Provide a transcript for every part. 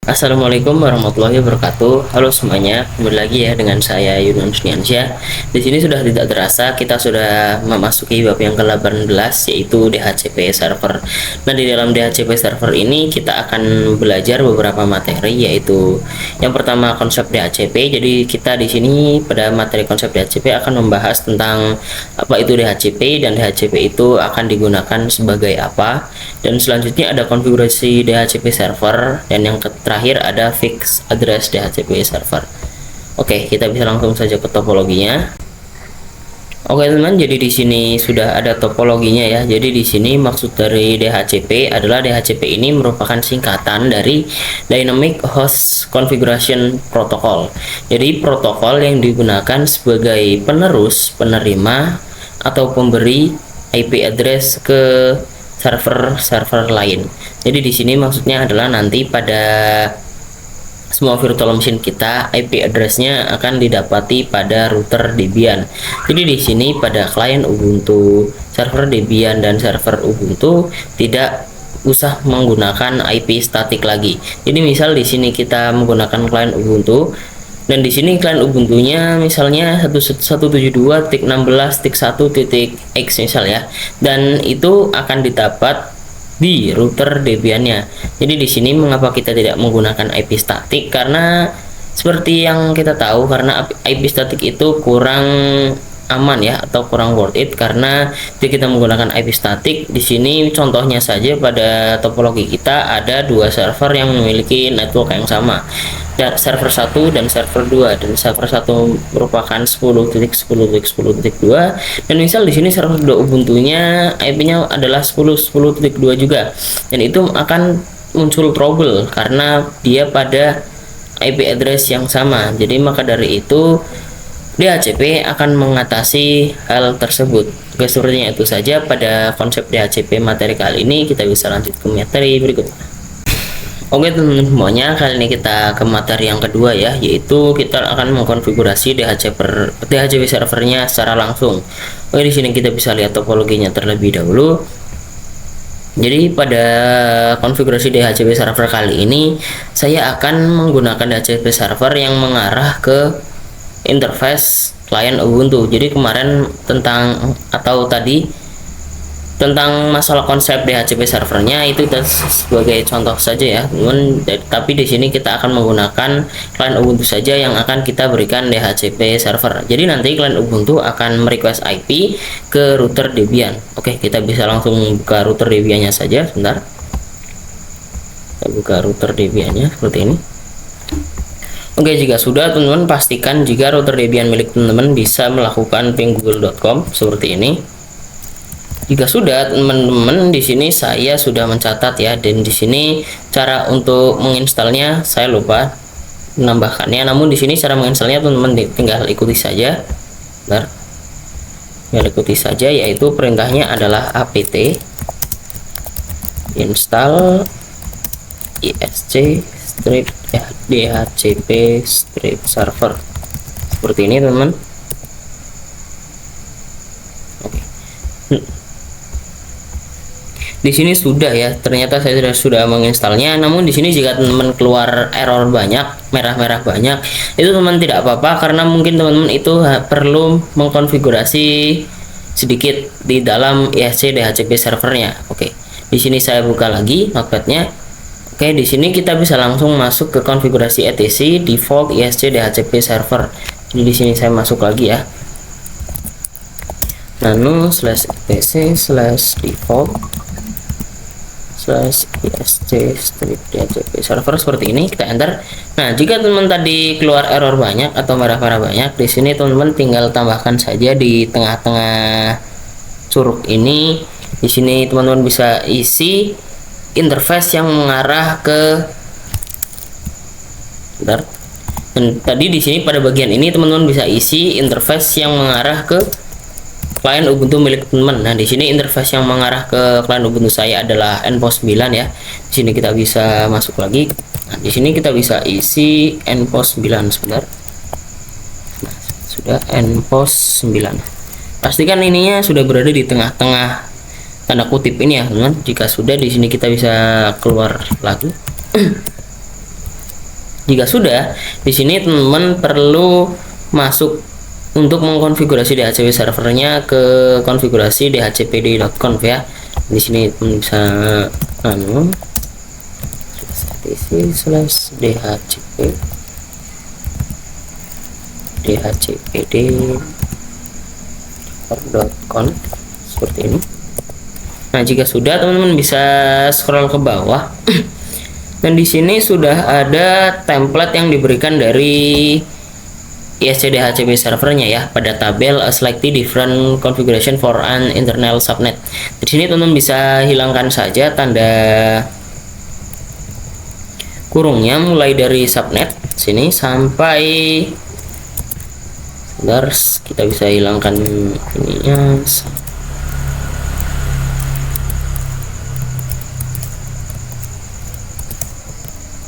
Assalamualaikum warahmatullahi wabarakatuh. Halo semuanya, kembali lagi ya dengan saya Yunus Niansyah. Di sini sudah tidak terasa kita sudah memasuki bab yang ke-18 yaitu DHCP server. Nah, di dalam DHCP server ini kita akan belajar beberapa materi, yaitu yang pertama konsep DHCP. Jadi kita di sini pada materi konsep DHCP akan membahas tentang apa itu DHCP dan DHCP itu akan digunakan sebagai apa. Dan selanjutnya ada konfigurasi DHCP server, dan yang terakhir ada fix address DHCP server. Oke, kita bisa langsung saja ke topologinya. Oke teman, jadi di sini sudah ada topologinya ya. Jadi di sini maksud dari DHCP adalah DHCP ini merupakan singkatan dari Dynamic Host Configuration Protocol. Jadi protokol yang digunakan sebagai penerus, penerima atau pemberi IP address ke server lain. Jadi di sini maksudnya adalah nanti pada semua virtual machine kita IP addressnya akan didapati pada router Debian. Jadi di sini pada klien Ubuntu, server Debian dan server Ubuntu tidak usah menggunakan IP statik lagi. Jadi misal di sini kita menggunakan klien Ubuntu, dan di sini klien Ubuntunya misalnya 172.16.1.x misal ya, dan itu akan didapat di router Debiannya. Jadi di sini mengapa kita tidak menggunakan IP statik? Karena seperti yang kita tahu, karena IP statik itu kurang aman ya, atau kurang worth it, karena jika kita menggunakan IP statik di sini contohnya saja pada topologi kita ada dua server yang memiliki network yang sama, dan server 1 dan server 2, dan server 1 merupakan 10.10.10.2, dan misal di sini server 2 Ubuntunya IP-nya adalah 10.10.2 juga, dan itu akan muncul trouble karena dia pada IP address yang sama. Jadi maka dari itu DHCP akan mengatasi hal tersebut. Oke, sepertinya itu saja pada konsep DHCP materi kali ini. Kita bisa lanjut ke materi berikutnya. Oke teman-teman semuanya, kali ini kita ke materi yang kedua ya, yaitu kita akan mengkonfigurasi DHCP servernya secara langsung. Oke, di sini kita bisa lihat topologinya terlebih dahulu. Jadi pada konfigurasi DHCP server kali ini saya akan menggunakan DHCP server yang mengarah ke interface klien Ubuntu. Jadi kemarin tentang masalah konsep DHCP servernya itu sebagai contoh saja ya, tapi di sini kita akan menggunakan klien Ubuntu saja yang akan kita berikan DHCP server. Jadi nanti klien Ubuntu akan merequest IP ke router Debian. Oke, kita bisa langsung buka router Debiannya saja. Sebentar, kita buka router Debiannya seperti ini. Oke, jika sudah, teman-teman pastikan jika router Debian milik teman-teman bisa melakukan ping google.com seperti ini. Jika sudah, teman-teman, di sini saya sudah mencatat ya, dan di sini cara untuk menginstalnya saya lupa menambahkannya. Namun di sini cara menginstalnya teman-teman tinggal ikuti saja. Bentar. Tinggal ikuti saja, yaitu perintahnya adalah apt install isc strip DHCP strip server seperti ini teman-teman. Oke. Di sini sudah ya, ternyata saya sudah menginstalnya. Namun di sini jika teman-teman keluar error banyak, merah-merah banyak, itu teman tidak apa-apa, karena mungkin teman-teman itu perlu mengkonfigurasi sedikit di dalam ISC DHCP servernya. Oke, di sini saya buka lagi notepadnya. Oke, di sini kita bisa langsung masuk ke konfigurasi etc default ISC DHCP server. Jadi di sini saya masuk lagi ya, nano /etc /default /isc strip DHCP server seperti ini. Kita enter. Nah, jika teman tadi keluar error banyak atau merah-merah banyak, di sini teman-teman tinggal tambahkan saja di tengah-tengah curug ini. Di sini teman-teman bisa isi interface yang mengarah ke dan tadi di sini pada bagian ini teman-teman bisa isi interface yang mengarah ke klien Ubuntu milik teman. Nah, di sini interface yang mengarah ke klien Ubuntu saya adalah npost 9 ya. Di sini kita bisa masuk lagi. Nah, di sini kita bisa isi npost 9 sebentar. Nah, sudah npost 9. Pastikan ininya sudah berada di tengah-tengah tanda kutip ini ya teman. Jika sudah, di sini kita bisa keluar lagi. Jika sudah, di sini teman-teman perlu masuk untuk mengkonfigurasi DHCP servernya ke konfigurasi dhcpd.conf ya. Di sini teman bisa dhcpd.conf seperti ini. Nah, jika sudah, teman-teman bisa scroll ke bawah. Dan di sini sudah ada template yang diberikan dari ISC DHCP servernya ya, pada tabel slightly different configuration for an internal subnet. Di sini teman-teman bisa hilangkan saja tanda kurungnya mulai dari subnet sini sampai, sebentar, kita bisa hilangkan ininya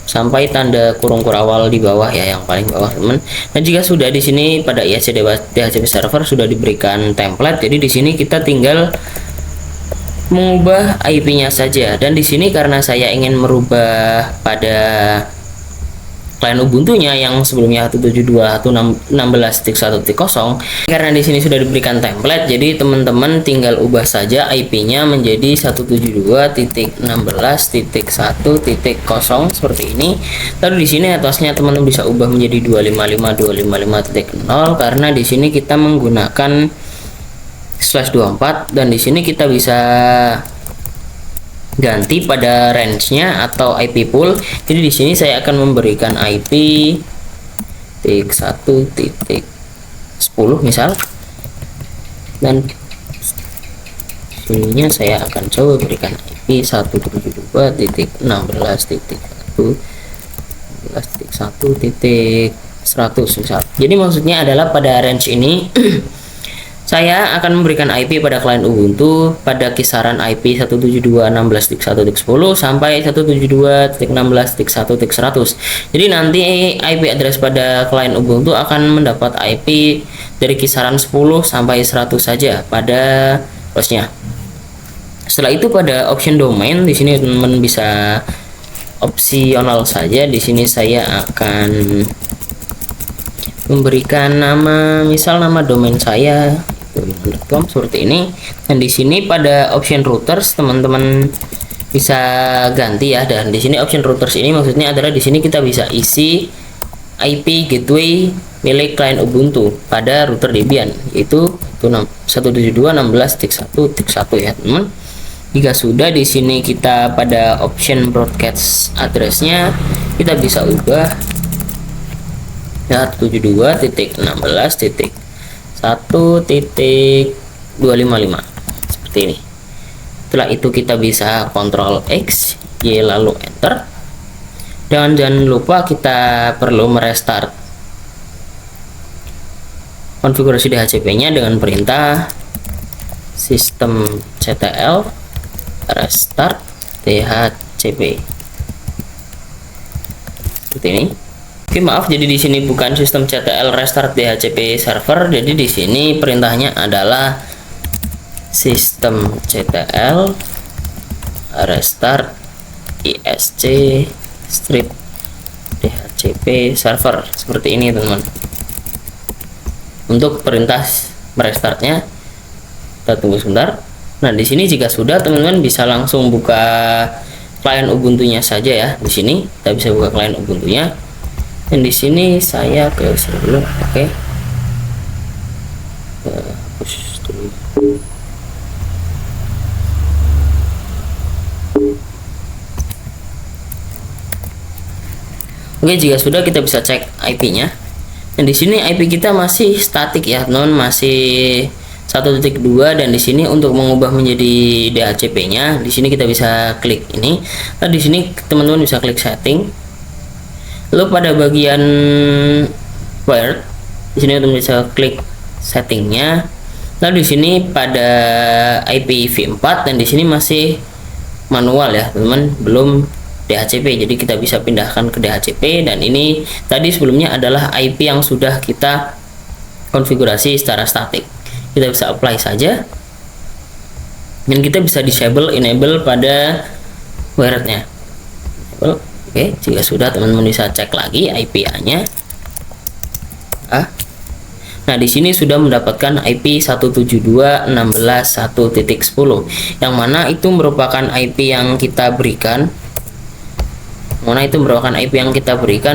sampai tanda kurung awal di bawah ya, yang paling bawah teman. Dan jika sudah, di sini pada ISC DHCP server sudah diberikan template, jadi di sini kita tinggal mengubah IP-nya saja. Dan di sini karena saya ingin merubah pada klien Ubuntu-nya yang sebelumnya 172.168.1.0, karena di sini sudah diberikan template, jadi teman-teman tinggal ubah saja IP-nya menjadi 172.16.1.0 seperti ini. Lalu di sini atasnya teman-teman bisa ubah menjadi 255.255.0 karena di sini kita menggunakan /24, dan di sini kita bisa ganti pada range-nya atau IP pool. Jadi di sini saya akan memberikan IP 1.10 misal, dan sininya saya akan coba berikan IP 172.16.1.1.100 misal. Jadi maksudnya adalah pada range ini saya akan memberikan IP pada klien Ubuntu pada kisaran IP 172.16.1.10 sampai 172.16.1.100. Jadi nanti IP address pada klien Ubuntu akan mendapat IP dari kisaran 10 sampai 100 saja pada hostnya. Setelah itu pada option domain, di sini teman-teman bisa opsional saja. Di sini saya akan memberikan nama, misal nama domain saya seperti ini. Dan di sini pada option routers teman-teman bisa ganti ya. Dan di sini option routers ini maksudnya adalah di sini kita bisa isi IP gateway milik klien Ubuntu pada router Debian, yaitu 172.16.1.1 ya teman. Jika sudah, di sini kita pada option broadcast addressnya kita bisa ubah ya 72.16.1.255 seperti ini. Setelah itu kita bisa Ctrl X, Y lalu enter. Dan jangan lupa kita perlu merestart konfigurasi DHCP-nya dengan perintah systemctl restart DHCP seperti ini. Oke, maaf, jadi di sini bukan systemctl restart DHCP server. Jadi di sini perintahnya adalah systemctl restart ISC strip DHCP server seperti ini teman-teman. Untuk perintah merestartnya kita tunggu sebentar. Nah, di sini jika sudah, teman-teman bisa langsung buka klien Ubuntu-nya saja ya. Di sini kita bisa buka klien Ubuntu-nya. Dan di sini saya ke dulu, oke. Hapus dulu. Oke, jika sudah kita bisa cek IP-nya. Dan di sini IP kita masih statik ya, teman-teman, masih 1.2. Dan di sini untuk mengubah menjadi DHCP-nya, di sini kita bisa klik ini. Nah, di sini teman-teman bisa klik setting. Lalu pada bagian wired, di sini teman bisa klik settingnya. Lalu di sini pada IPv4, dan di sini masih manual ya, teman-teman, belum DHCP. Jadi kita bisa pindahkan ke DHCP. Dan ini tadi sebelumnya adalah IP yang sudah kita konfigurasi secara statik. Kita bisa apply saja, dan kita bisa disable enable pada wirednya. Oke, Oke, jika sudah, teman-teman bisa cek lagi IP-nya. Nah, di sini sudah mendapatkan IP 172.16.1.10, yang mana itu merupakan IP yang kita berikan.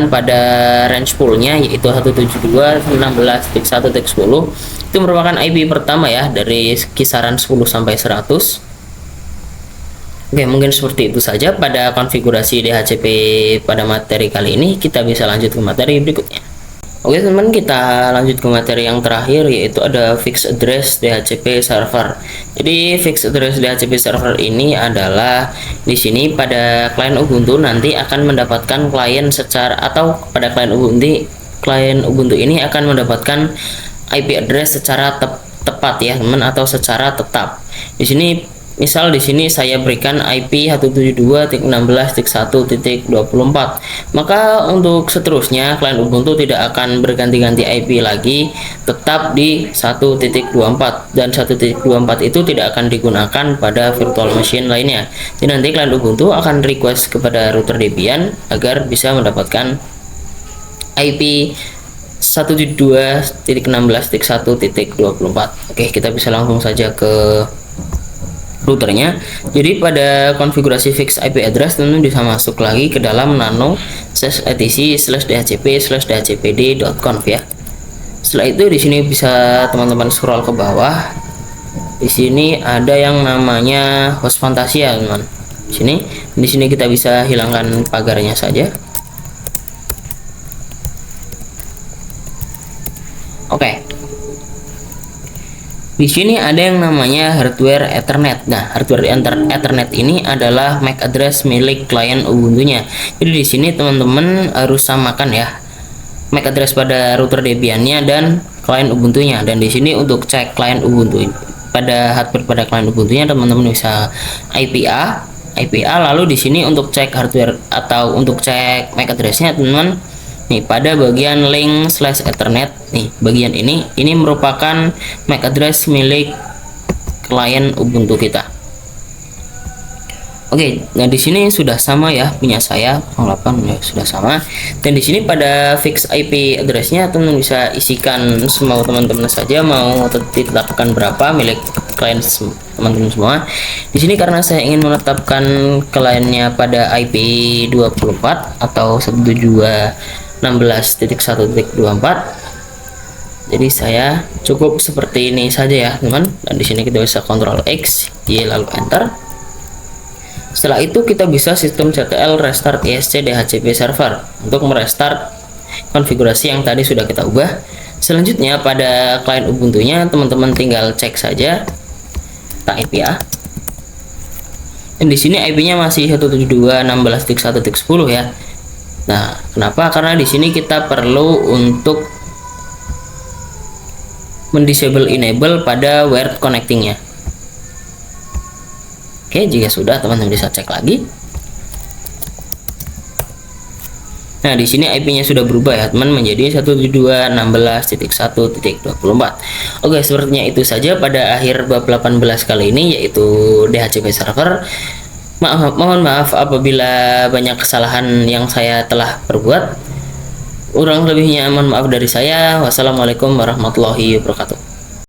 Pada range poolnya, yaitu 172.16.1.10. Itu merupakan IP pertama ya, dari kisaran 10 sampai 100. Oke, mungkin seperti itu saja pada konfigurasi DHCP pada materi kali ini. Kita bisa lanjut ke materi berikutnya. Oke teman, kita lanjut ke materi yang terakhir, yaitu ada fixed address DHCP server. Jadi fixed address DHCP server ini adalah di sini pada klien Ubuntu nanti akan mendapatkan klien pada klien Ubuntu ini akan mendapatkan IP address secara tepat ya teman, atau secara tetap. Di sini misal di sini saya berikan IP 172.16.1.24, maka untuk seterusnya klien Ubuntu tidak akan berganti-ganti IP lagi, tetap di 1.24, dan 1.24 itu tidak akan digunakan pada virtual machine lainnya. Jadi nanti klien Ubuntu akan request kepada router Debian agar bisa mendapatkan IP 172.16.1.24. Oke, kita bisa langsung saja ke routernya. Jadi pada konfigurasi fixed IP address, teman-teman bisa masuk lagi ke dalam nano/etc/dhcp/dhcpd.conf ya. Setelah itu di sini bisa teman-teman scroll ke bawah. Di sini ada yang namanya host Fantasia, teman. Di sini kita bisa hilangkan pagarnya saja. Oke. Di sini ada yang namanya hardware Ethernet. Nah, hardware Ethernet ini adalah MAC address milik klien Ubuntu-nya. Jadi di sini teman-teman harus samakan ya MAC address pada router Debian-nya dan klien Ubuntu-nya. Dan di sini untuk cek klien Ubuntu pada hardware pada klien Ubuntu-nya, teman-teman bisa IPA. Lalu di sini untuk cek hardware atau untuk cek MAC address-nya, teman-teman, nih pada bagian link/ethernet, nih bagian ini merupakan MAC address milik klien Ubuntu kita. Oke, nah di sini sudah sama ya, punya saya 08 ya, sudah sama. Dan di sini pada fix IP address-nya teman-teman bisa isikan semau teman-teman saja, mau ditetapkan berapa milik klien teman-teman semua. Di sini karena saya ingin menetapkan kliennya pada IP 24 atau 172.16.1.24, jadi saya cukup seperti ini saja ya teman. Dan di sini kita bisa Ctrl X, Y lalu enter. Setelah itu kita bisa systemctl restart isc dhcp server untuk merestart konfigurasi yang tadi sudah kita ubah. Selanjutnya pada klien Ubuntu-nya teman-teman tinggal cek saja IP ya. Dan di sini IP-nya masih 172.16.1.10 ya. Nah, kenapa? Karena di sini kita perlu untuk mendisable enable pada wired connecting-nya. Oke, jika sudah teman-teman bisa cek lagi. Nah, di sini IP-nya sudah berubah ya, teman, menjadi 172.16.1.24. Oke, sepertinya itu saja pada akhir bab 18 kali ini, yaitu DHCP server. Mohon maaf apabila banyak kesalahan yang saya telah perbuat. Kurang lebihnya mohon maaf dari saya. Wassalamualaikum warahmatullahi wabarakatuh.